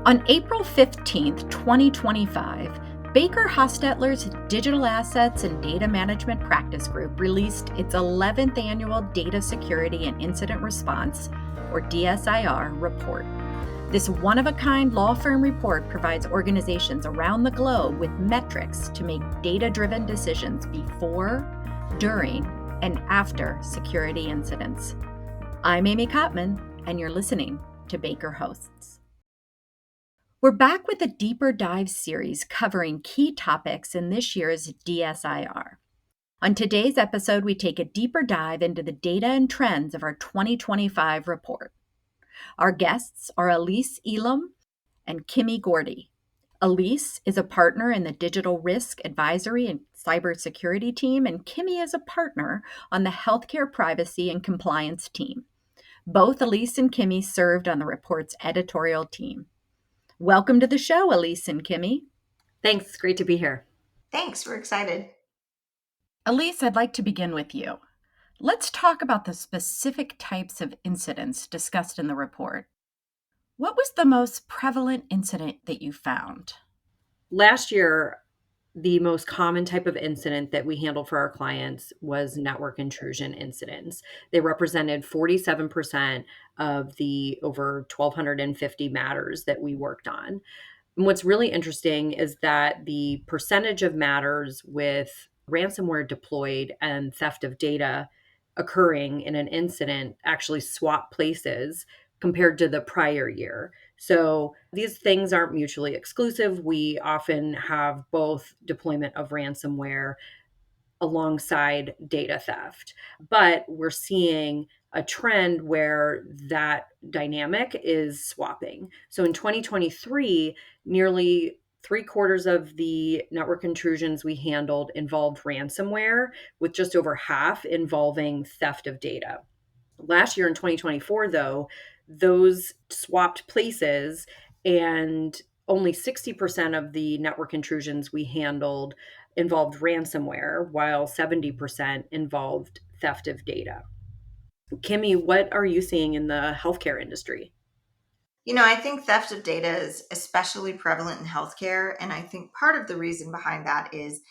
On April 15th, 2025, Baker Hostetler's Digital Assets and Data Management Practice Group released its 11th annual Data Security and Incident Response, or DSIR, report. This one-of-a-kind law firm report provides organizations around the globe with metrics to make data-driven decisions before, during, and after security incidents. I'm Amy Kottman, and you're listening to Baker Hosts. We're back with a deeper dive series covering key topics in this year's DSIR. On today's episode, we take a deeper dive into the data and trends of our 2025 report. Our guests are eelam and kgordy. Elise is a partner in the Digital Risk Advisory and Cybersecurity team, and Kimmy is a partner on the Healthcare Privacy and Compliance team. Both Elise and Kimmy served on the report's editorial team. Welcome to the show, Elise and Kimmy. Thanks. It's great to be here. Thanks. We're excited. Elise, I'd like to begin with you. Let's talk about the specific types of incidents discussed in the report. What was the most prevalent incident that you found? Last year, the most common type of incident that we handled for our clients was network intrusion incidents. They represented 47% of the over 1,250 matters that we worked on. And what's really interesting is that the percentage of matters with ransomware deployed and theft of data occurring in an incident actually swap places compared to the prior year. So these things aren't mutually exclusive. We often have both deployment of ransomware alongside data theft. But we're seeing a trend where that dynamic is swapping. So in 2023, nearly 3/4 of the network intrusions we handled involved ransomware, with just over half involving theft of data. Last year in 2024, though, those swapped places, and only 60% of the network intrusions we handled involved ransomware, while 70% involved theft of data. Kimmy, what are you seeing in the healthcare industry? I think theft of data is especially prevalent in healthcare. And I think part of the reason behind that is,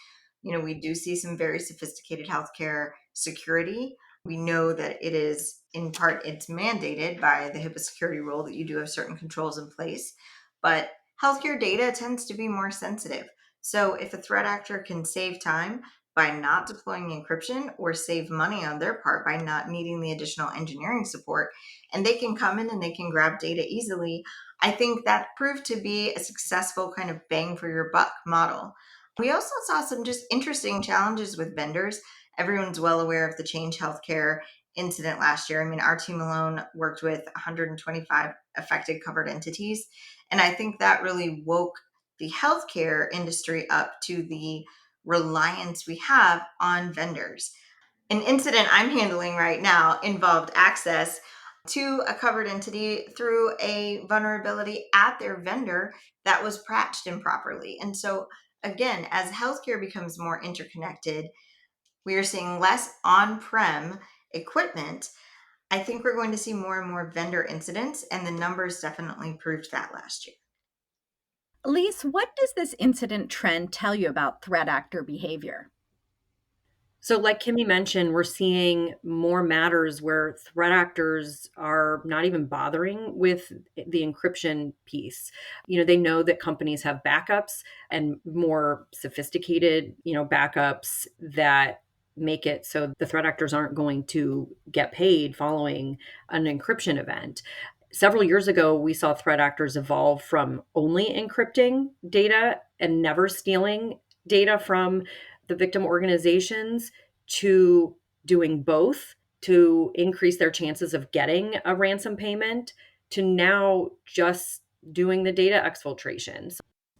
we do see some very sophisticated healthcare security. We know that it is, in part, it's mandated by the HIPAA security rule that you do have certain controls in place. But healthcare data tends to be more sensitive. So if a threat actor can save time by not deploying encryption, or save money on their part by not needing the additional engineering support, and they can come in and they can grab data easily, I think that proved to be a successful kind of bang for your buck model. We also saw some just interesting challenges with vendors. Everyone's well aware of the Change Healthcare incident last year. I mean, our team alone worked with 125 affected covered entities. And I think that really woke the healthcare industry up to the reliance we have on vendors. An incident I'm handling right now involved access to a covered entity through a vulnerability at their vendor that was patched improperly. And so, again, as healthcare becomes more interconnected, we are seeing less on-prem equipment. I think we're going to see more and more vendor incidents, and the numbers definitely proved that last year. Elise, what does this incident trend tell you about threat actor behavior? So, like Kimmy mentioned, we're seeing more matters where threat actors are not even bothering with the encryption piece. They know that companies have backups, and more sophisticated, backups that make it so the threat actors aren't going to get paid following an encryption event. Several years ago, we saw threat actors evolve from only encrypting data and never stealing data from the victim organizations to doing both to increase their chances of getting a ransom payment, to now just doing the data exfiltration.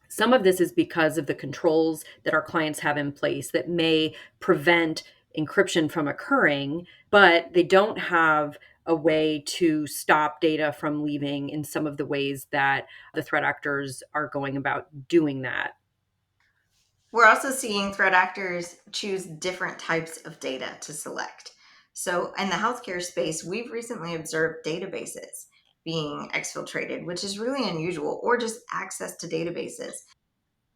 Some of this is because of the controls that our clients have in place that may prevent encryption from occurring, but they don't have a way to stop data from leaving in some of the ways that the threat actors are going about doing that. We're also seeing threat actors choose different types of data to select. So in the healthcare space, we've recently observed databases being exfiltrated, which is really unusual, or just access to databases.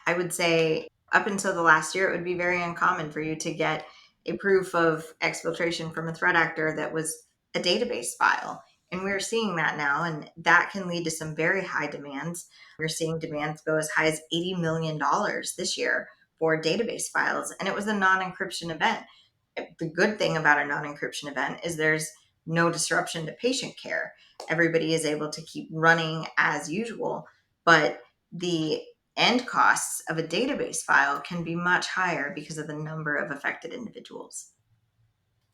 I would say up until the last year, it would be very uncommon for you to get a proof of exfiltration from a threat actor that was a database file. And we're seeing that now, and that can lead to some very high demands. We're seeing demands go as high as $80 million this year for database files. And it was a non encryption event. The good thing about a non encryption event is there's no disruption to patient care. Everybody is able to keep running as usual, but the end costs of a database file can be much higher because of the number of affected individuals.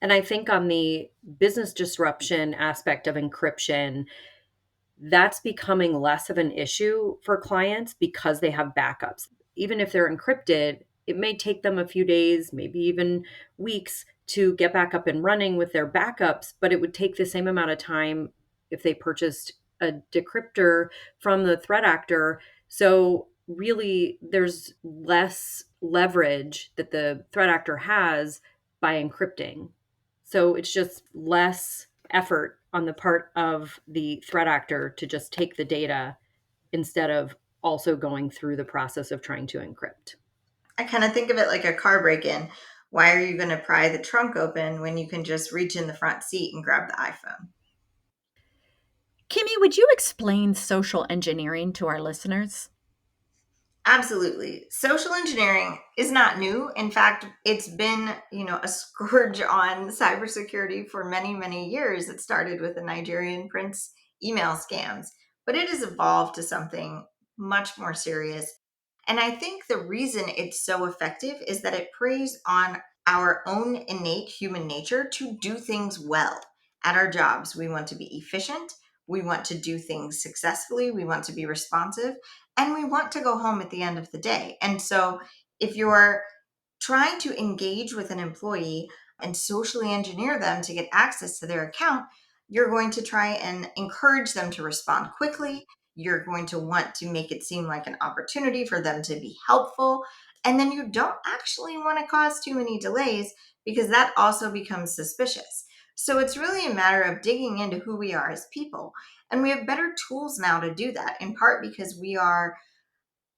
And I think on the business disruption aspect of encryption, that's becoming less of an issue for clients because they have backups. Even if they're encrypted, it may take them a few days, maybe even weeks to get back up and running with their backups, but it would take the same amount of time if they purchased a decryptor from the threat actor. So, really, there's less leverage that the threat actor has by encrypting. So, it's just less effort on the part of the threat actor to just take the data instead of also going through the process of trying to encrypt. I kind of think of it like a car break in. Why are you going to pry the trunk open when you can just reach in the front seat and grab the iPhone? Kimmy, would you explain social engineering to our listeners? Absolutely. Social engineering is not new. In fact, it's been, a scourge on cybersecurity for many, many years. It started with the Nigerian prince email scams, but it has evolved to something much more serious. And I think the reason it's so effective is that it preys on our own innate human nature to do things well at our jobs. We want to be efficient. We want to do things successfully. We want to be responsive, and we want to go home at the end of the day. And so if you're trying to engage with an employee and socially engineer them to get access to their account, you're going to try and encourage them to respond quickly. You're going to want to make it seem like an opportunity for them to be helpful. And then you don't actually want to cause too many delays, because that also becomes suspicious. So it's really a matter of digging into who we are as people. And we have better tools now to do that, in part because we are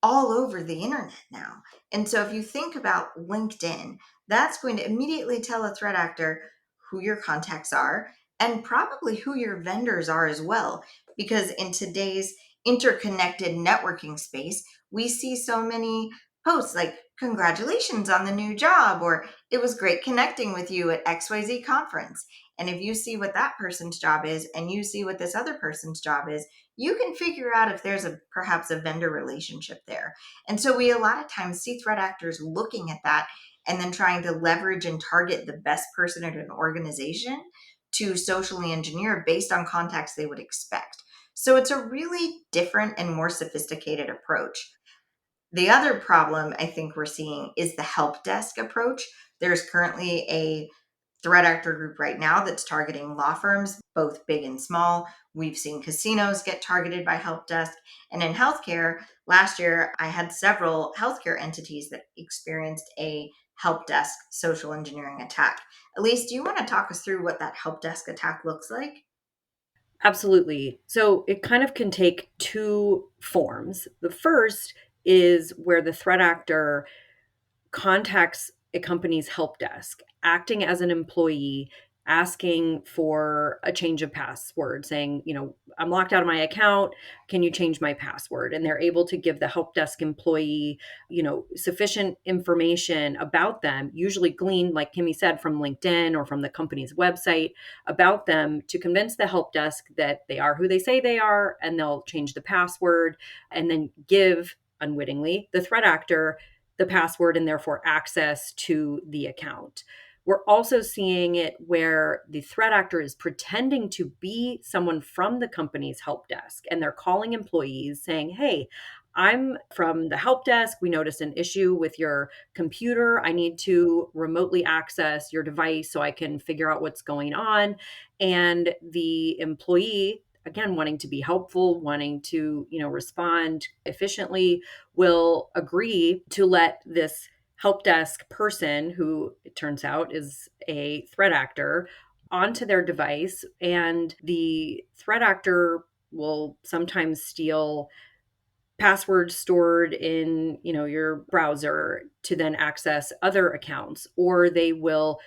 all over the internet now. And so if you think about LinkedIn, that's going to immediately tell a threat actor who your contacts are and probably who your vendors are as well. Because in today's interconnected networking space, we see so many posts like, congratulations on the new job, or it was great connecting with you at XYZ conference. And if you see what that person's job is and you see what this other person's job is, you can figure out if there's perhaps a vendor relationship there. And so we a lot of times see threat actors looking at that and then trying to leverage and target the best person at an organization to socially engineer based on contacts they would expect. So it's a really different and more sophisticated approach. The other problem I think we're seeing is the help desk approach. There's currently a threat actor group right now that's targeting law firms, both big and small. We've seen casinos get targeted by help desk. And in healthcare, last year, I had several healthcare entities that experienced a help desk social engineering attack. Elise, do you want to talk us through what that help desk attack looks like? Absolutely. So it kind of can take two forms. The first is where the threat actor contacts a company's help desk, acting as an employee, asking for a change of password, saying, I'm locked out of my account. Can you change my password? And they're able to give the help desk employee, sufficient information about them, usually gleaned, like Kimmy said, from LinkedIn or from the company's website about them, to convince the help desk that they are who they say they are, and they'll change the password and then give, unwittingly, the threat actor the password and therefore access to the account. We're also seeing it where the threat actor is pretending to be someone from the company's help desk, and they're calling employees saying, hey, I'm from the help desk. We noticed an issue with your computer. I need to remotely access your device so I can figure out what's going on. And the employee, again, wanting to be helpful, wanting to, respond efficiently, will agree to let this help desk person, who it turns out is a threat actor, onto their device. And the threat actor will sometimes steal passwords stored in, your browser to then access other accounts, or they will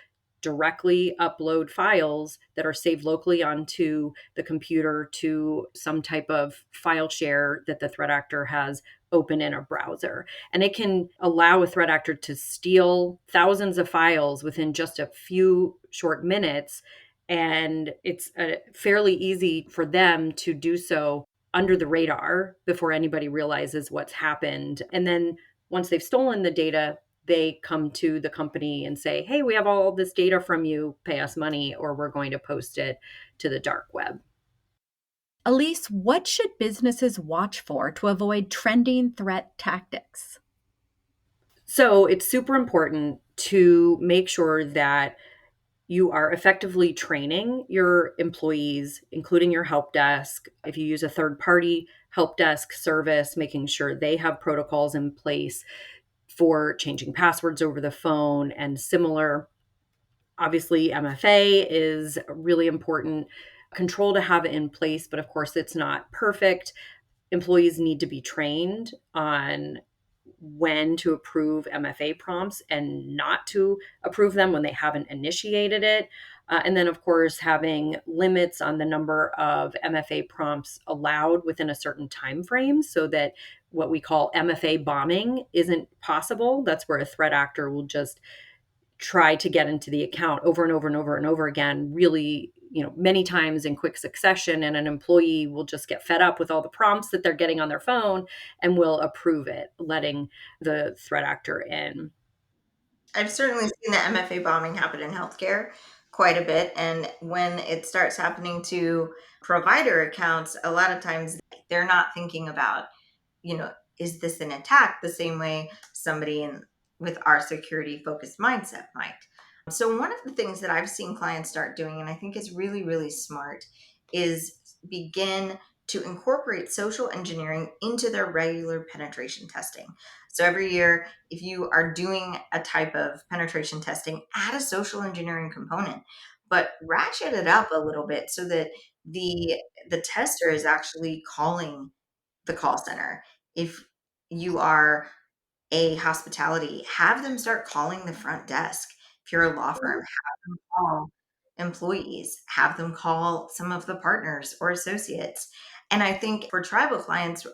directly upload files that are saved locally onto the computer to some type of file share that the threat actor has open in a browser. And it can allow a threat actor to steal thousands of files within just a few short minutes. And it's fairly easy for them to do so under the radar before anybody realizes what's happened. And then once they've stolen the data, they come to the company and say, hey, we have all this data from you, pay us money, or we're going to post it to the dark web. Elise, what should businesses watch for to avoid trending threat tactics? So it's super important to make sure that you are effectively training your employees, including your help desk. If you use a third party help desk service, making sure they have protocols in place for changing passwords over the phone and similar. Obviously, MFA is a really important control to have in place, but of course, it's not perfect. Employees need to be trained on when to approve MFA prompts and not to approve them when they haven't initiated it. And then, of course, having limits on the number of MFA prompts allowed within a certain time frame so that what we call MFA bombing isn't possible. That's where a threat actor will just try to get into the account over and over and over and over again, really, many times in quick succession. And an employee will just get fed up with all the prompts that they're getting on their phone and will approve it, letting the threat actor in. I've certainly seen the MFA bombing happen in healthcare quite a bit. And when it starts happening to provider accounts, a lot of times they're not thinking about, is this an attack the same way somebody with our security focused mindset might? So, one of the things that I've seen clients start doing, and I think is really, really smart, is begin to incorporate social engineering into their regular penetration testing. So, every year, if you are doing a type of penetration testing, add a social engineering component, but ratchet it up a little bit so that the tester is actually calling the call center. If you are a hospitality, have them start calling the front desk. If you're a law firm, have them call employees, have them call some of the partners or associates. And I think for tribal clients,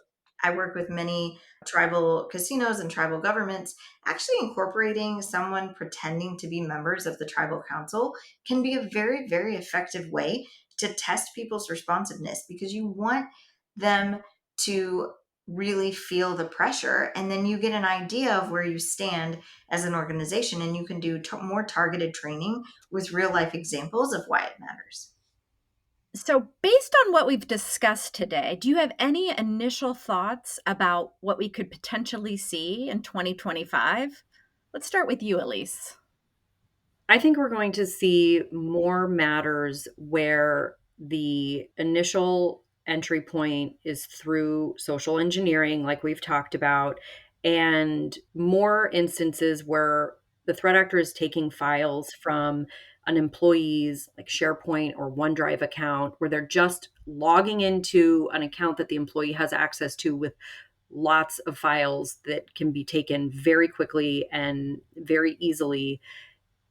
I work with many tribal casinos and tribal governments. Actually, incorporating someone pretending to be members of the tribal council can be a very, very effective way to test people's responsiveness because you want them to really feel the pressure, and then you get an idea of where you stand as an organization, and you can do more targeted training with real life examples of why it matters. So, based on what we've discussed today, do you have any initial thoughts about what we could potentially see in 2025? Let's start with you, Elise. I think we're going to see more matters where the initial entry point is through social engineering, like we've talked about, and more instances where the threat actor is taking files from an employee's like SharePoint or OneDrive account where they're just logging into an account that the employee has access to with lots of files that can be taken very quickly and very easily,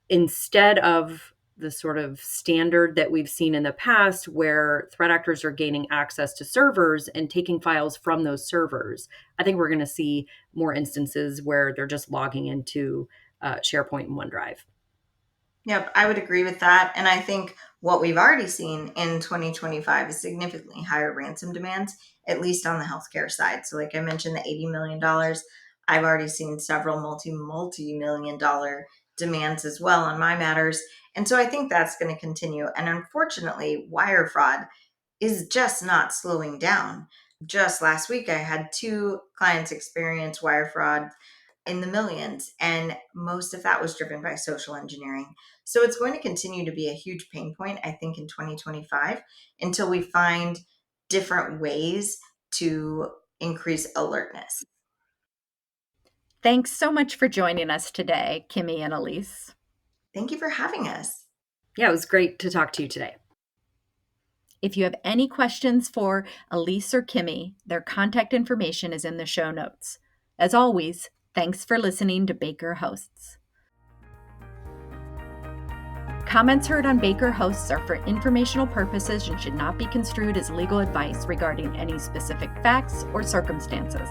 instead of the sort of standard that we've seen in the past where threat actors are gaining access to servers and taking files from those servers. I think we're going to see more instances where they're just logging into SharePoint and OneDrive. Yep, I would agree with that. And I think what we've already seen in 2025 is significantly higher ransom demands, at least on the healthcare side. So, like I mentioned, the $80 million, I've already seen several multi-million dollar demands as well on my matters. And so I think that's going to continue. And unfortunately, wire fraud is just not slowing down. Just last week, I had two clients experience wire fraud in the millions, and most of that was driven by social engineering. So it's going to continue to be a huge pain point, I think, in 2025 until we find different ways to increase alertness. Thanks so much for joining us today, Kimmy and Elise. Thank you for having us. Yeah, it was great to talk to you today. If you have any questions for Elise or Kimmy, their contact information is in the show notes. As always, thanks for listening to Baker Hosts. Comments heard on Baker Hosts are for informational purposes and should not be construed as legal advice regarding any specific facts or circumstances.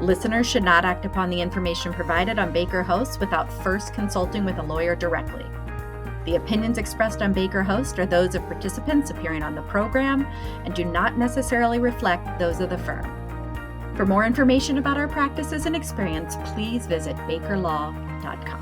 Listeners should not act upon the information provided on Baker Hosts without first consulting with a lawyer directly. The opinions expressed on Baker Host are those of participants appearing on the program and do not necessarily reflect those of the firm. For more information about our practices and experience, please visit bakerlaw.com.